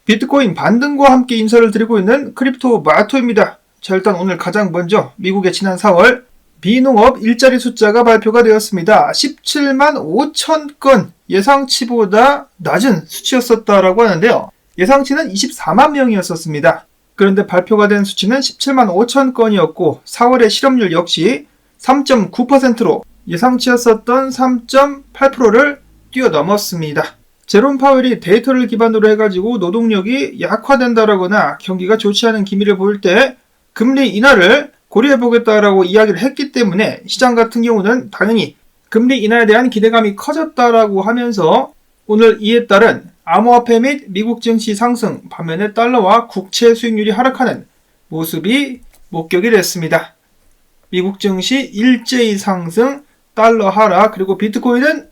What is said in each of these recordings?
비트코인 반등과 함께 인사를 드리고 있는 크립토 마토입니다. 자, 일단 오늘 가장 먼저 미국의 지난 4월 비농업 일자리 숫자가 발표가 되었습니다. 17만 5천 건, 예상치보다 낮은 수치였었다라고 하는데요. 예상치는 24만 명이었었습니다. 그런데 발표가 된 수치는 17만 5천 건이었고 4월의 실업률 역시 3.9%로 예상치였었던 3.8%를 뛰어넘었습니다. 제롬 파웰이 데이터를 기반으로 해가지고 노동력이 약화된다라거나 경기가 좋지 않은 기미를 보일 때 금리 인하를 고려해보겠다라고 이야기를 했기 때문에 시장 같은 경우는 당연히 금리 인하에 대한 기대감이 커졌다라고 하면서 오늘 이에 따른 암호화폐 및 미국 증시 상승, 반면에 달러와 국채 수익률이 하락하는 모습이 목격이 됐습니다. 미국 증시 일제히 상승, 달러 하락, 그리고 비트코인은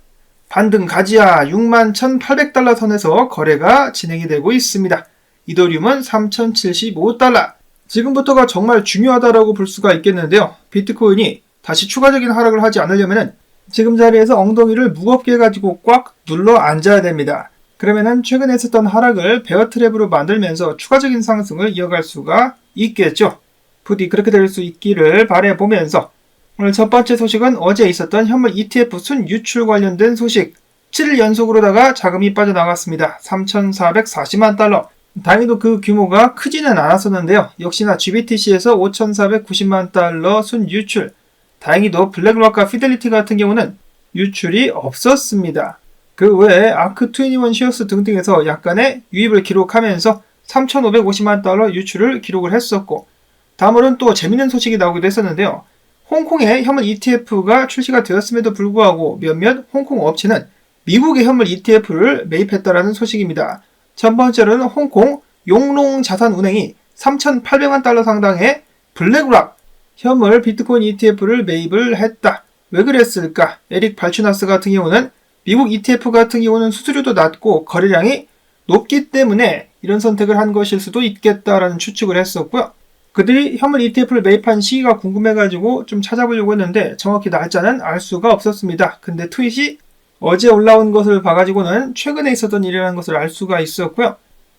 반등 가지야 61,800달러 선에서 거래가 진행이 되고 있습니다. 이더리움은 3,075달러. 지금부터가 정말 중요하다라고 볼 수가 있겠는데요. 비트코인이 다시 추가적인 하락을 하지 않으려면 지금 자리에서 엉덩이를 무겁게 가지고 꽉 눌러 앉아야 됩니다. 그러면은 최근에 있었던 하락을 베어 트랩으로 만들면서 추가적인 상승을 이어갈 수가 있겠죠. 부디 그렇게 될 수 있기를 바라보면서 오늘 첫 번째 소식은 어제 있었던 현물 ETF 순 유출 관련된 소식. 7일 연속으로다가 자금이 빠져나갔습니다. 3,440만 달러. 다행히도 그 규모가 크지는 않았었는데요. 역시나 GBTC에서 5,490만 달러 순 유출. 다행히도 블랙록과 피델리티 같은 경우는 유출이 없었습니다. 그 외에 아크21 시어스 등등에서 약간의 유입을 기록하면서 3,550만 달러 유출을 기록을 했었고, 다음으로는 또 재밌는 소식이 나오기도 했었는데요. 홍콩의 현물 ETF가 출시가 되었음에도 불구하고 몇몇 홍콩 업체는 미국의 현물 ETF를 매입했다라는 소식입니다. 첫 번째로는 홍콩 용롱자산운행이 3,800만 달러 상당의 블랙록 현물 비트코인 ETF를 매입을 했다. 왜 그랬을까? 에릭 발추나스 같은 경우는 미국 ETF 같은 경우는 수수료도 낮고 거래량이 높기 때문에 이런 선택을 한 것일 수도 있겠다라는 추측을 했었고요. 그들이 현물 ETF를 매입한 시기가 궁금해가지고 좀 찾아보려고 했는데 정확히 날짜는 알 수가 없었습니다. 근데 트윗이 어제 올라온 것을 봐가지고는 최근에 있었던 일이라는 것을 알 수가 있었고요.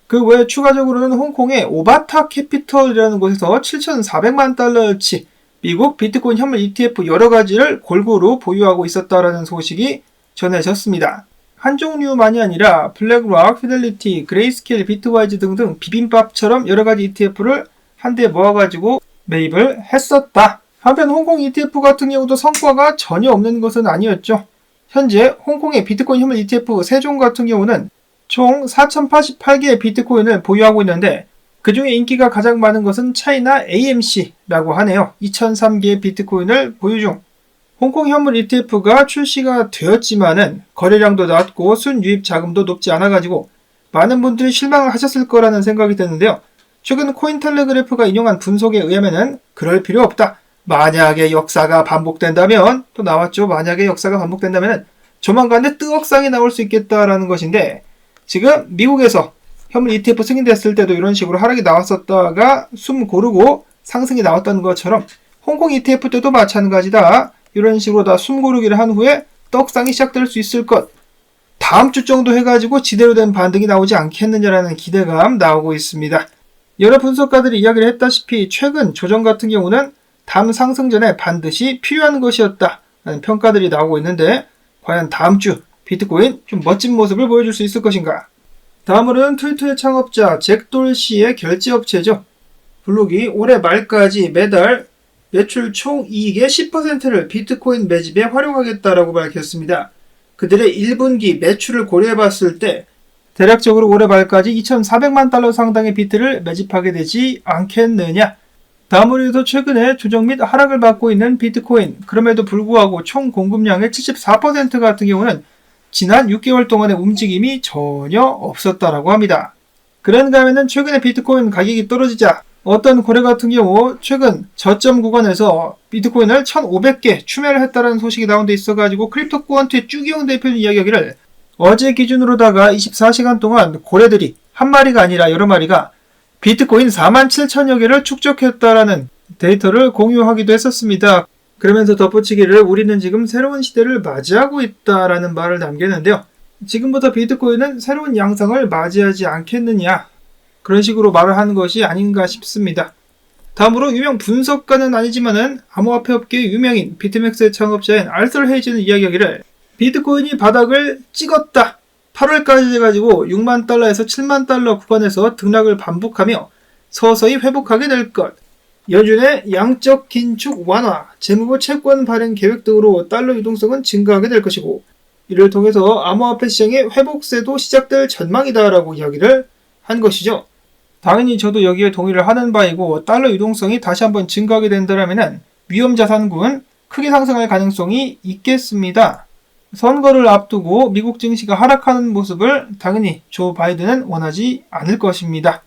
그 외에 추가적으로는 홍콩의 오바타 캐피털이라는 곳에서 7,400만 달러어치 미국 비트코인 현물 ETF 여러 가지를 골고루 보유하고 있었다라는 소식이 전해졌습니다. 한 종류만이 아니라 블랙록, 피델리티, 그레이스케일, 비트와이즈 등등 비빔밥처럼 여러 가지 ETF를 한데 모아가지고 매입을 했었다. 한편 홍콩 ETF 같은 경우도 성과가 전혀 없는 것은 아니었죠. 현재 홍콩의 비트코인 현물 ETF 3종 같은 경우는 총 4,088개의 비트코인을 보유하고 있는데 그 중에 인기가 가장 많은 것은 차이나 AMC라고 하네요. 2,003개의 비트코인을 보유 중. 홍콩 현물 ETF가 출시가 되었지만은 거래량도 낮고 순유입 자금도 높지 않아가지고 많은 분들이 실망을 하셨을 거라는 생각이 드는데요. 최근 코인텔레그래프가 인용한 분석에 의하면은 그럴 필요 없다. 만약에 역사가 반복된다면, 또 나왔죠. 만약에 역사가 반복된다면은 조만간에 뜨억상이 나올 수 있겠다라는 것인데, 지금 미국에서 현물 ETF 승인됐을 때도 이런 식으로 하락이 나왔었다가 숨 고르고 상승이 나왔던 것처럼 홍콩 ETF 때도 마찬가지다. 이런 식으로 다 숨 고르기를 한 후에 떡상이 시작될 수 있을 것. 다음 주 정도 해가지고 제대로 된 반등이 나오지 않겠느냐라는 기대감 나오고 있습니다. 여러 분석가들이 이야기를 했다시피 최근 조정 같은 경우는 다음 상승 전에 반드시 필요한 것이었다 라는 평가들이 나오고 있는데 과연 다음 주 비트코인 좀 멋진 모습을 보여줄 수 있을 것인가. 다음으로는 트위터의 창업자 잭 돌시의 결제업체죠. 블록이 올해 말까지 매달 매출 총 이익의 10%를 비트코인 매집에 활용하겠다라고 밝혔습니다. 그들의 1분기 매출을 고려해봤을 때 대략적으로 올해 말까지 2,400만 달러 상당의 비트를 매집하게 되지 않겠느냐. 다음으로도 최근에 조정 및 하락을 받고 있는 비트코인, 그럼에도 불구하고 총 공급량의 74% 같은 경우는 지난 6개월 동안의 움직임이 전혀 없었다라고 합니다. 그런가 하면은 최근에 비트코인 가격이 떨어지자 어떤 고래 같은 경우 최근 저점 구간에서 비트코인을 1,500개 추매를 했다는 소식이 나온 데 있어가지고 크립토 꾸원트의 쭈기용 대표는 이야기하기를 어제 기준으로다가 24시간 동안 고래들이 한 마리가 아니라 여러 마리가 비트코인 47,000여 개를 축적했다라는 데이터를 공유하기도 했었습니다. 그러면서 덧붙이기를 우리는 지금 새로운 시대를 맞이하고 있다라는 말을 남겼는데요. 지금부터 비트코인은 새로운 양상을 맞이하지 않겠느냐. 그런 식으로 말을 하는 것이 아닌가 싶습니다. 다음으로 유명 분석가는 아니지만은 암호화폐 업계의 유명인 비트맥스의 창업자인 알서 헤이즈는 이야기하기를 비트코인이 바닥을 찍었다. 8월까지 해가지고 6만 달러에서 7만 달러 구간에서 등락을 반복하며 서서히 회복하게 될 것. 연준의 양적 긴축 완화, 재무부 채권 발행 계획 등으로 달러 유동성은 증가하게 될 것이고 이를 통해서 암호화폐 시장의 회복세도 시작될 전망이다라고 이야기를 한 것이죠. 당연히 저도 여기에 동의를 하는 바이고 달러 유동성이 다시 한번 증가하게 된다면 위험자산군 크게 상승할 가능성이 있겠습니다. 선거를 앞두고 미국 증시가 하락하는 모습을 당연히 조 바이든은 원하지 않을 것입니다.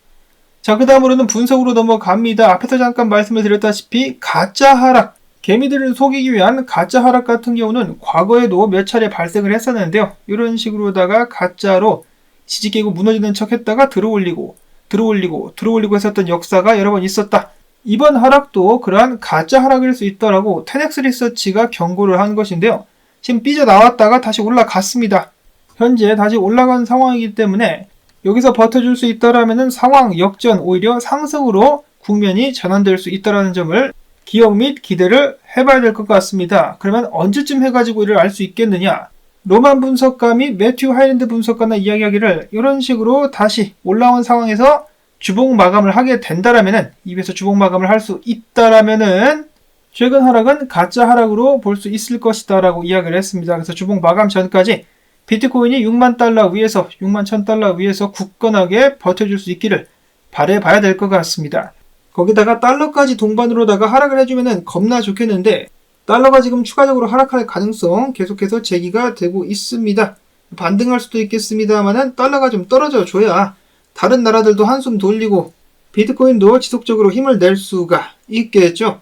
자, 그 다음으로는 분석으로 넘어갑니다. 앞에서 잠깐 말씀을 드렸다시피 가짜 하락, 개미들을 속이기 위한 가짜 하락 같은 경우는 과거에도 몇 차례 발생을 했었는데요. 이런 식으로다가 가짜로 지지 깨고 무너지는 척 했다가 들어올리고 했었던 역사가 여러 번 있었다. 이번 하락도 그러한 가짜 하락일 수 있다라고 테넥스 리서치가 경고를 한 것인데요. 지금 삐져나왔다가 다시 올라갔습니다. 현재 다시 올라간 상황이기 때문에 여기서 버텨줄 수 있다라면 상황 역전, 오히려 상승으로 국면이 전환될 수 있다는 점을 기억 및 기대를 해봐야 될 것 같습니다. 그러면 언제쯤 해가지고 이를 알 수 있겠느냐? 로만 분석가 및 매튜 하일랜드 분석가는 이야기하기를 이런 식으로 다시 올라온 상황에서 주봉 마감을 하게 된다라면은 입에서 주봉 마감을 할 수 있다라면은 최근 하락은 가짜 하락으로 볼 수 있을 것이다라고 이야기를 했습니다. 그래서 주봉 마감 전까지 비트코인이 6만 달러 위에서 6만 1000달러 위에서 굳건하게 버텨줄 수 있기를 바라봐야 될 것 같습니다. 거기다가 달러까지 동반으로다가 하락을 해주면은 겁나 좋겠는데 달러가 지금 추가적으로 하락할 가능성 계속해서 제기가 되고 있습니다. 반등할 수도 있겠습니다만은 달러가 좀 떨어져 줘야 다른 나라들도 한숨 돌리고 비트코인도 지속적으로 힘을 낼 수가 있겠죠.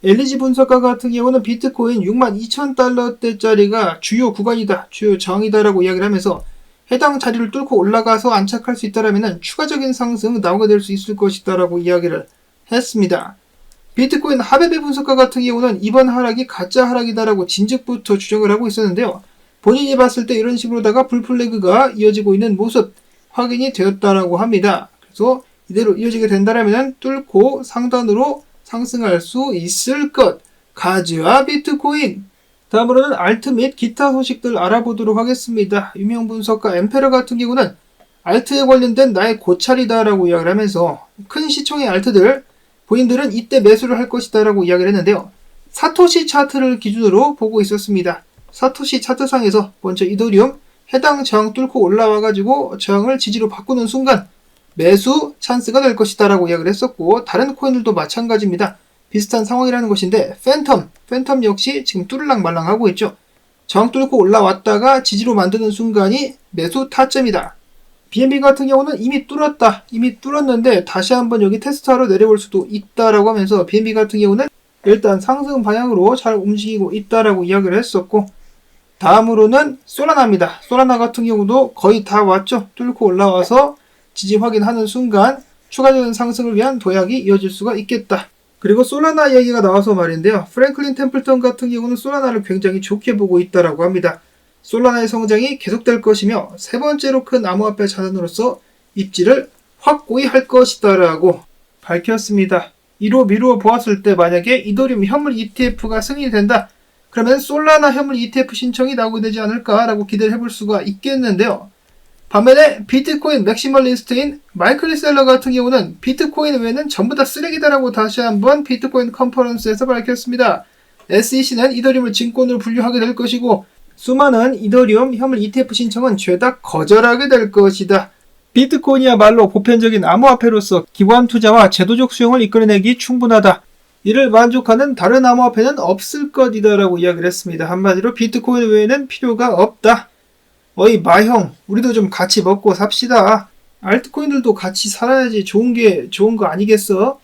LG 분석가 같은 경우는 비트코인 62,000달러대짜리가 주요 구간이다, 주요 저항이다라고 이야기를 하면서 해당 자리를 뚫고 올라가서 안착할 수 있다라면 추가적인 상승 나오게 될 수 있을 것이다라고 이야기를 했습니다. 비트코인 하베베 분석가 같은 경우는 이번 하락이 가짜 하락이다라고 진즉부터 주장을 하고 있었는데요. 본인이 봤을 때 이런 식으로다가 불플래그가 이어지고 있는 모습 확인이 되었다라고 합니다. 그래서 이대로 이어지게 된다면 뚫고 상단으로 상승할 수 있을 것. 가즈아 비트코인. 다음으로는 알트 및 기타 소식들 알아보도록 하겠습니다. 유명 분석가 엠페러 같은 경우는 알트에 관련된 나의 고찰이다라고 이야기를 하면서 큰 시총의 알트들 본인들은 이때 매수를 할 것이다 라고 이야기를 했는데요. 사토시 차트를 기준으로 보고 있었습니다. 사토시 차트상에서 먼저 이더리움 해당 저항 뚫고 올라와가지고 저항을 지지로 바꾸는 순간 매수 찬스가 될 것이다 라고 이야기를 했었고 다른 코인들도 마찬가지입니다. 비슷한 상황이라는 것인데 팬텀 역시 지금 뚫을랑 말랑 하고 있죠. 저항 뚫고 올라왔다가 지지로 만드는 순간이 매수 타점이다. BNB 같은 경우는 이미 뚫었는데 다시 한번 여기 테스트하러 내려올 수도 있다라고 하면서 BNB 같은 경우는 일단 상승 방향으로 잘 움직이고 있다라고 이야기를 했었고 다음으로는 솔라나입니다. 솔라나 같은 경우도 거의 다 왔죠. 뚫고 올라와서 지지 확인하는 순간 추가적인 상승을 위한 도약이 이어질 수가 있겠다. 그리고 솔라나 얘기가 나와서 말인데요. 프랭클린 템플턴 같은 경우는 솔라나를 굉장히 좋게 보고 있다라고 합니다. 솔라나의 성장이 계속될 것이며 세 번째로 큰 암호화폐 자산으로서 입지를 확고히 할 것이다라고 밝혔습니다. 이로 미루어 보았을 때 만약에 이더리움 현물 ETF가 승인이 된다. 그러면 솔라나 현물 ETF 신청이 나오게 되지 않을까라고 기대를 해볼 수가 있겠는데요. 반면에 비트코인 맥시멀리스트인 마이클 셀러 같은 경우는 비트코인 외에는 전부 다 쓰레기다라고 다시 한번 비트코인 컨퍼런스에서 밝혔습니다. SEC는 이더리움을 증권으로 분류하게 될 것이고 수많은 이더리움 현물 ETF 신청은 죄다 거절하게 될 것이다. 비트코인이야말로 보편적인 암호화폐로서 기관 투자와 제도적 수용을 이끌어내기 충분하다. 이를 만족하는 다른 암호화폐는 없을 것이다라고 이야기를 했습니다. 한마디로 비트코인 외에는 필요가 없다. 어이 마형, 우리도 좀 같이 먹고 삽시다. 알트코인들도 같이 살아야지 좋은 거 아니겠어?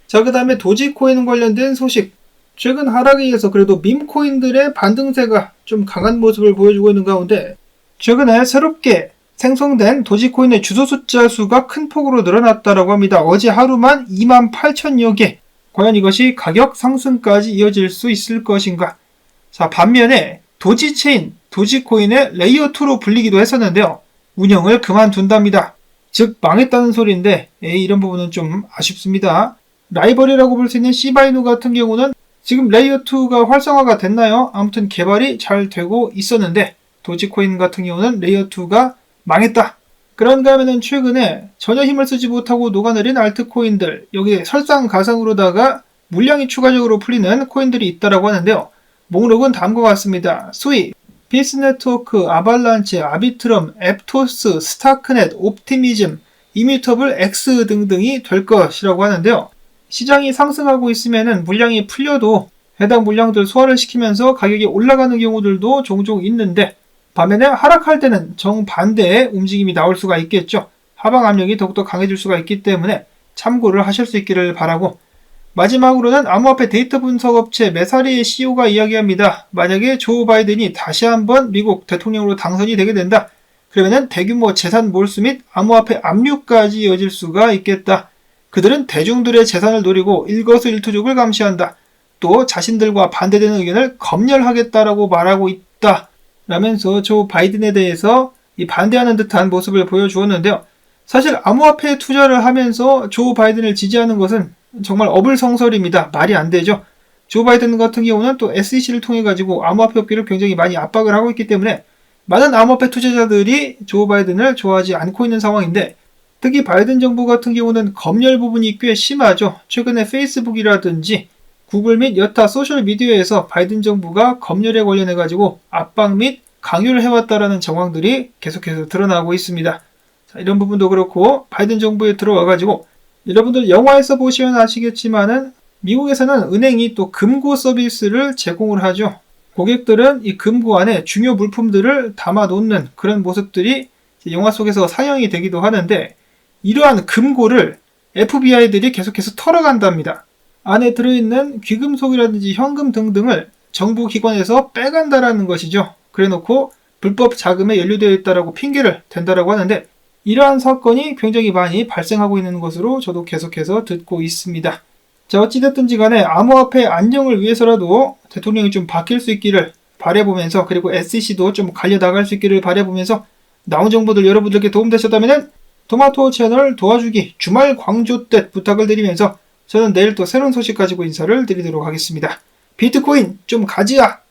자, 그 다음에 도지코인 관련된 소식. 최근 하락에 의해서 그래도 밈코인들의 반등세가 좀 강한 모습을 보여주고 있는 가운데 최근에 새롭게 생성된 도지코인의 주소 숫자 수가 큰 폭으로 늘어났다고 합니다. 어제 하루만 28,000여 개. 과연 이것이 가격 상승까지 이어질 수 있을 것인가? 자, 반면에 도지체인, 도지코인의 레이어2로 불리기도 했었는데요. 운영을 그만둔답니다. 즉 망했다는 소리인데 이런 부분은 좀 아쉽습니다. 라이벌이라고 볼 수 있는 시바이누 같은 경우는 지금 레이어2가 활성화가 됐나요? 아무튼 개발이 잘 되고 있었는데 도지코인 같은 경우는 레이어2가 망했다. 그런가 하면은 최근에 전혀 힘을 쓰지 못하고 녹아내린 알트코인들, 여기에 설상가상으로다가 물량이 추가적으로 풀리는 코인들이 있다라고 하는데요. 목록은 다음과 같습니다. 수익, 피스네트워크, 아발란체, 아비트럼, 앱토스, 스타크넷, 옵티미즘, 이뮤터블 X 등등이 될 것이라고 하는데요. 시장이 상승하고 있으면은 물량이 풀려도 해당 물량들 소화를 시키면서 가격이 올라가는 경우들도 종종 있는데, 반면에 하락할 때는 정반대의 움직임이 나올 수가 있겠죠. 하방 압력이 더욱더 강해질 수가 있기 때문에 참고를 하실 수 있기를 바라고, 마지막으로는 암호화폐 데이터 분석 업체 메사리의 CEO가 이야기합니다. 만약에 조 바이든이 다시 한번 미국 대통령으로 당선이 되게 된다. 그러면은 대규모 재산 몰수 및 암호화폐 압류까지 이어질 수가 있겠다. 그들은 대중들의 재산을 노리고 일거수일투족을 감시한다. 또 자신들과 반대되는 의견을 검열하겠다라고 말하고 있다. 라면서 조 바이든에 대해서 반대하는 듯한 모습을 보여주었는데요. 사실 암호화폐에 투자를 하면서 조 바이든을 지지하는 것은 정말 어불성설입니다. 말이 안 되죠. 조 바이든 같은 경우는 또 SEC를 통해 가지고 암호화폐 업계를 굉장히 많이 압박을 하고 있기 때문에 많은 암호화폐 투자자들이 조 바이든을 좋아하지 않고 있는 상황인데, 특히 바이든 정부 같은 경우는 검열 부분이 꽤 심하죠. 최근에 페이스북이라든지 구글 및 여타 소셜미디어에서 바이든 정부가 검열에 관련해 가지고 압박 및 강요를 해왔다라는 정황들이 계속해서 드러나고 있습니다. 자, 이런 부분도 그렇고 바이든 정부에 들어와 가지고 여러분들 영화에서 보시면 아시겠지만은 미국에서는 은행이 또 금고 서비스를 제공을 하죠. 고객들은 이 금고 안에 중요 물품들을 담아 놓는 그런 모습들이 영화 속에서 상영이 되기도 하는데, 이러한 금고를 FBI들이 계속해서 털어간답니다. 안에 들어있는 귀금속이라든지 현금 등등을 정부 기관에서 빼간다라는 것이죠. 그래놓고 불법 자금에 연루되어 있다라고 핑계를 댄다라고 하는데, 이러한 사건이 굉장히 많이 발생하고 있는 것으로 저도 계속해서 듣고 있습니다. 자, 어찌됐든지 간에 암호화폐 안정을 위해서라도 대통령이 좀 바뀔 수 있기를 바라보면서, 그리고 SEC도 좀 갈려나갈 수 있기를 바라보면서, 나온 정보들 여러분들께 도움되셨다면 토마토 채널 도와주기 주말 광조 때 부탁을 드리면서 저는 내일 또 새로운 소식 가지고 인사를 드리도록 하겠습니다. 비트코인 좀 가지야!